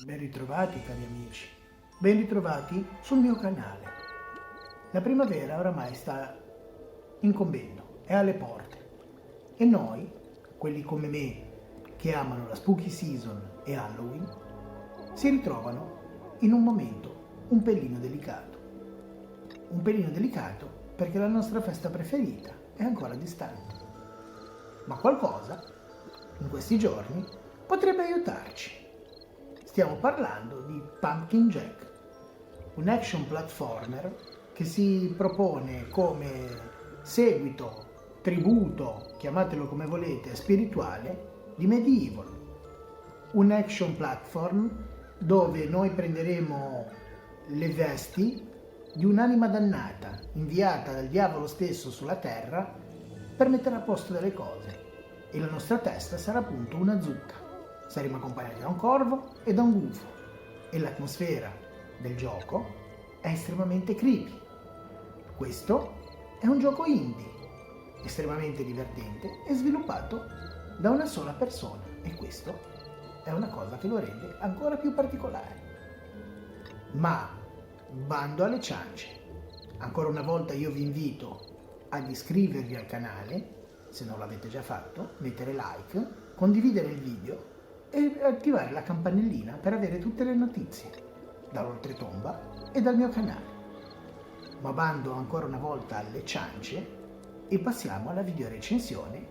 Ben ritrovati cari amici, ben ritrovati sul mio canale. La primavera oramai sta incombendo, è alle porte e noi, quelli come me che amano la spooky season e Halloween, si ritrovano in un momento un pelino delicato. Un pelino delicato perché la nostra festa preferita è ancora distante. Ma qualcosa, in questi giorni, potrebbe aiutarci. Stiamo parlando di Pumpkin Jack, un action platformer che si propone come seguito, tributo, chiamatelo come volete, spirituale, di Medieval. Un action platform dove noi prenderemo le vesti di un'anima dannata, inviata dal diavolo stesso sulla terra per mettere a posto delle cose, e la nostra testa sarà appunto una zucca. Saremo accompagnati da un corvo e da un gufo, e l'atmosfera del gioco è estremamente creepy. Questo è un gioco indie, estremamente divertente e sviluppato da una sola persona, e questo è una cosa che lo rende ancora più particolare. Ma bando alle ciance, ancora una volta io vi invito ad iscrivervi al canale, se non l'avete già fatto, mettere like, condividere il video e attivare la campanellina per avere tutte le notizie dall'oltretomba e dal mio canale. Ma bando ancora una volta alle ciance e passiamo alla videorecensione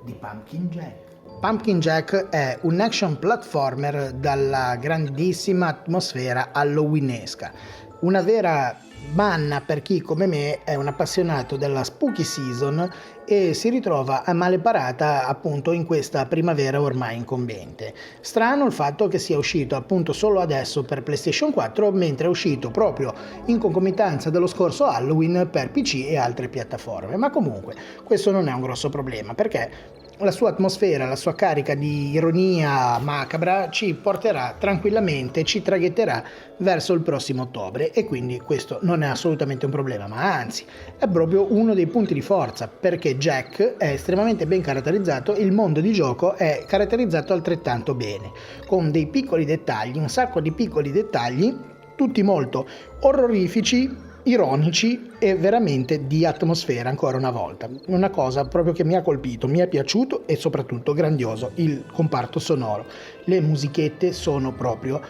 di Pumpkin Jack. Pumpkin Jack è un action platformer dalla grandissima atmosfera halloweenesca, una vera manna per chi come me è un appassionato della spooky season e si ritrova a male parata appunto in questa primavera ormai incombente. Strano il fatto che sia uscito appunto solo adesso per PlayStation 4, mentre è uscito proprio in concomitanza dello scorso Halloween per PC e altre piattaforme, ma comunque questo non è un grosso problema perché la sua atmosfera, la sua carica di ironia macabra ci porterà tranquillamente, ci traghetterà verso il prossimo ottobre, e quindi questo non è assolutamente un problema, ma anzi è proprio uno dei punti di forza, perché Jack è estremamente ben caratterizzato e il mondo di gioco è caratterizzato altrettanto bene, con dei piccoli dettagli, un sacco di piccoli dettagli, tutti molto orrorifici, ironici e veramente di atmosfera. Ancora una volta una cosa proprio che mi ha colpito, mi è piaciuto, e soprattutto grandioso il comparto sonoro. Le musichette sono proprio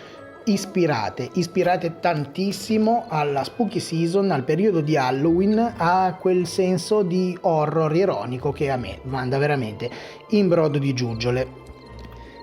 ispirate tantissimo alla spooky season, al periodo di Halloween, a quel senso di horror ironico che a me manda veramente in brodo di giuggiole.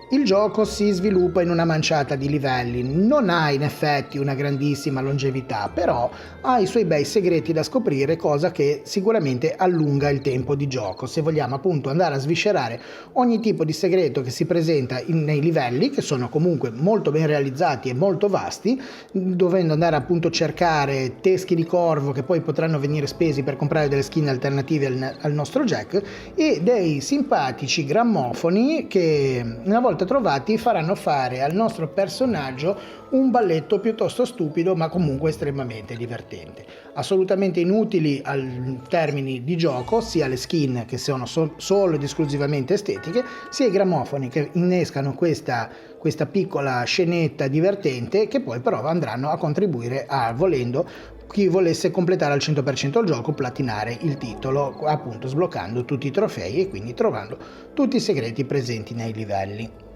Il gioco si sviluppa in una manciata di livelli, non ha in effetti una grandissima longevità, però ha i suoi bei segreti da scoprire, cosa che sicuramente allunga il tempo di gioco, se vogliamo appunto andare a sviscerare ogni tipo di segreto che si presenta nei livelli, che sono comunque molto ben realizzati e molto vasti, dovendo andare appunto a cercare teschi di corvo che poi potranno venire spesi per comprare delle skin alternative al nostro Jack, e dei simpatici grammofoni che una volta trovati faranno fare al nostro personaggio un balletto piuttosto stupido ma comunque estremamente divertente. Assolutamente inutili al termini di gioco sia le skin, che sono solo ed esclusivamente estetiche, sia i grammofoni che innescano questa piccola scenetta divertente, che poi però andranno a contribuire a, volendo, chi volesse completare al 100% il gioco, platinare il titolo, appunto sbloccando tutti i trofei e quindi trovando tutti i segreti presenti nei livelli.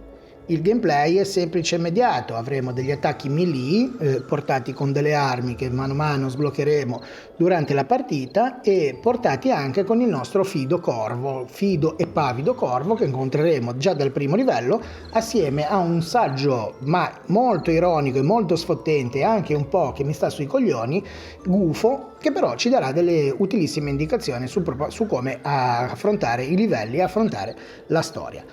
Il gameplay è semplice e immediato, avremo degli attacchi melee portati con delle armi che mano a mano sbloccheremo durante la partita, e portati anche con il nostro fido e pavido corvo che incontreremo già dal primo livello, assieme a un saggio ma molto ironico e molto sfottente, anche un po' che mi sta sui coglioni, gufo, che però ci darà delle utilissime indicazioni su come affrontare i livelli e affrontare la storia.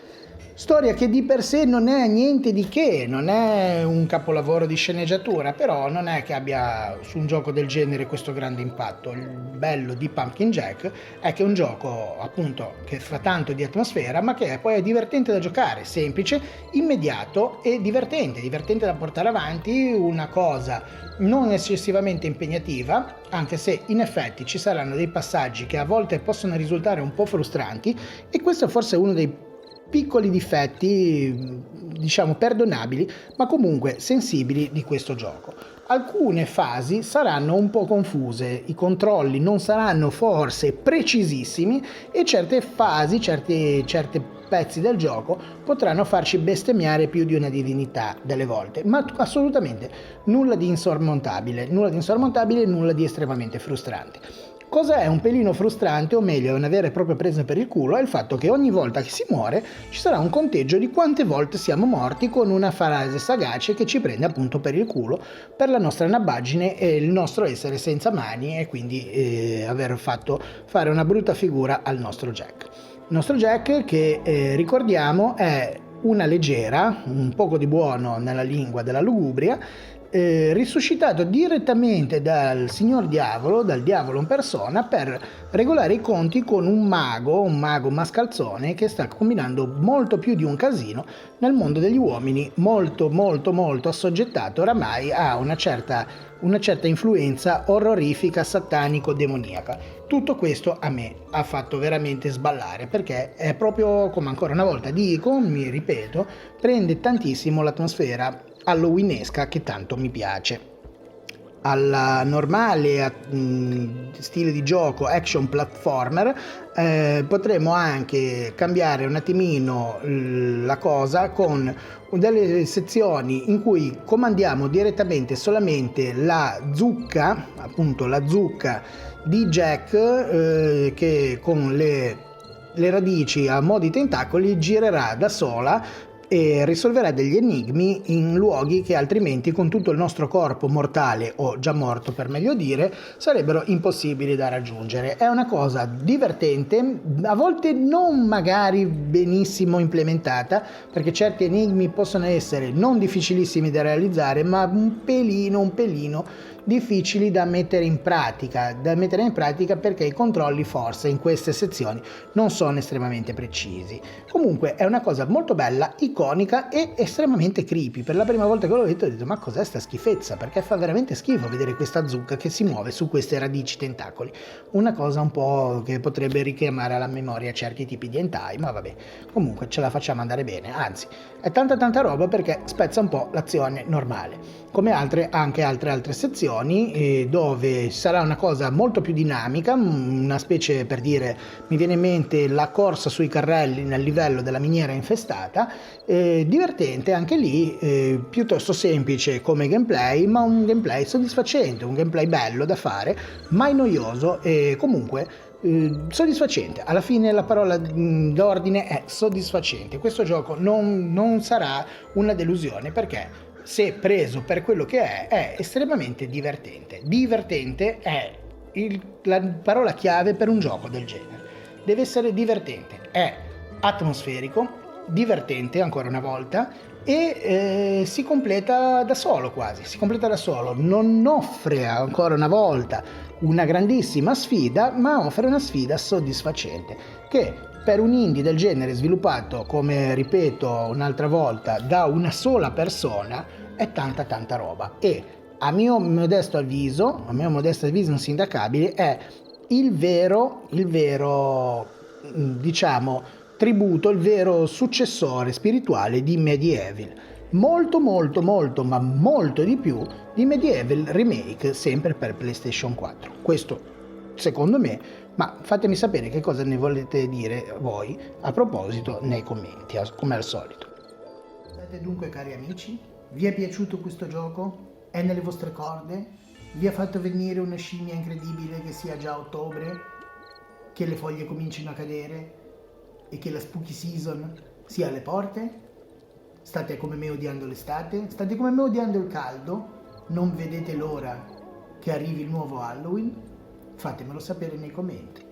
Storia che di per sé non è niente di che, non è un capolavoro di sceneggiatura, però non è che abbia su un gioco del genere questo grande impatto. Il bello di Pumpkin Jack è che è un gioco appunto che fa tanto di atmosfera, ma che poi è divertente da giocare, semplice, immediato e divertente da portare avanti, una cosa non eccessivamente impegnativa, anche se in effetti ci saranno dei passaggi che a volte possono risultare un po' frustranti, e questo è forse uno dei piccoli difetti, diciamo perdonabili, ma comunque sensibili di questo gioco. Alcune fasi saranno un po' confuse, i controlli non saranno forse precisissimi e certe fasi, certi pezzi del gioco potranno farci bestemmiare più di una divinità delle volte, ma assolutamente nulla di insormontabile, nulla di estremamente frustrante. Cosa è un pelino frustrante, o meglio è una vera e propria presa per il culo, è il fatto che ogni volta che si muore ci sarà un conteggio di quante volte siamo morti, con una frase sagace che ci prende appunto per il culo per la nostra nabbaggine e il nostro essere senza mani, e quindi aver fatto fare una brutta figura al nostro Jack. Il nostro Jack che ricordiamo è una leggera, un poco di buono nella lingua della Lugubria, risuscitato direttamente dal signor diavolo, dal diavolo in persona, per regolare i conti con un mago mascalzone che sta combinando molto più di un casino nel mondo degli uomini, molto assoggettato oramai a una certa influenza orrorifica, satanico-demoniaca. Tutto questo a me ha fatto veramente sballare, perché è proprio, come ancora una volta dico, mi ripeto, prende tantissimo l'atmosfera halloweenesca che tanto mi piace. Alla normale stile di gioco action platformer potremo anche cambiare un attimino la cosa con delle sezioni in cui comandiamo direttamente solamente la zucca, appunto la zucca di Jack, che con le radici a mo' di tentacoli girerà da sola e risolverà degli enigmi in luoghi che altrimenti, con tutto il nostro corpo mortale, o già morto per meglio dire, sarebbero impossibili da raggiungere. È una cosa divertente, a volte non magari benissimo implementata, perché certi enigmi possono essere non difficilissimi da realizzare, ma un pelino difficili da mettere in pratica perché i controlli forse in queste sezioni non sono estremamente precisi. Comunque è una cosa molto bella, iconica e estremamente creepy. Per la prima volta che l'ho detto ho detto: ma cos'è sta schifezza? Perché fa veramente schifo vedere questa zucca che si muove su queste radici tentacoli. Una cosa un po' che potrebbe richiamare alla memoria certi tipi di hentai, ma vabbè, comunque ce la facciamo andare bene. Anzi, è tanta roba, perché spezza un po' l'azione normale, come anche altre sezioni dove sarà una cosa molto più dinamica, una specie, per dire, mi viene in mente la corsa sui carrelli nel livello della miniera infestata, divertente anche lì, piuttosto semplice come gameplay, ma un gameplay soddisfacente, un gameplay bello da fare, mai noioso e comunque soddisfacente. Alla fine la parola d'ordine è soddisfacente. Questo gioco non sarà una delusione, perché se preso per quello che è estremamente divertente. Divertente è la parola chiave per un gioco del genere. Deve essere divertente, è atmosferico, divertente ancora una volta, e si completa da solo non offre ancora una volta una grandissima sfida, ma offre una sfida soddisfacente che per un indie del genere, sviluppato, come ripeto un'altra volta, da una sola persona, è tanta roba, e a mio modesto avviso insindacabile, è il vero diciamo tributo, il vero successore spirituale di Medieval. Molto, ma molto di più di Medieval Remake, sempre per PlayStation 4. Questo secondo me, ma fatemi sapere che cosa ne volete dire voi a proposito nei commenti, come al solito. State dunque, cari amici, vi è piaciuto questo gioco? È nelle vostre corde? Vi ha fatto venire una scimmia incredibile che sia già ottobre, che le foglie comincino a cadere e che la spooky season sia alle porte? State come me odiando l'estate? State come me odiando il caldo? Non vedete l'ora che arrivi il nuovo Halloween? Fatemelo sapere nei commenti.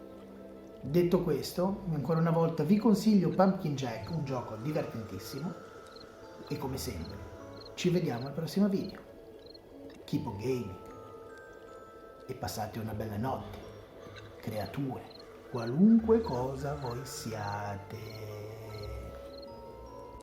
Detto questo, ancora una volta vi consiglio Pumpkin Jack, un gioco divertentissimo, e come sempre ci vediamo al prossimo video. Keep on gaming e passate una bella notte, creature, qualunque cosa voi siate.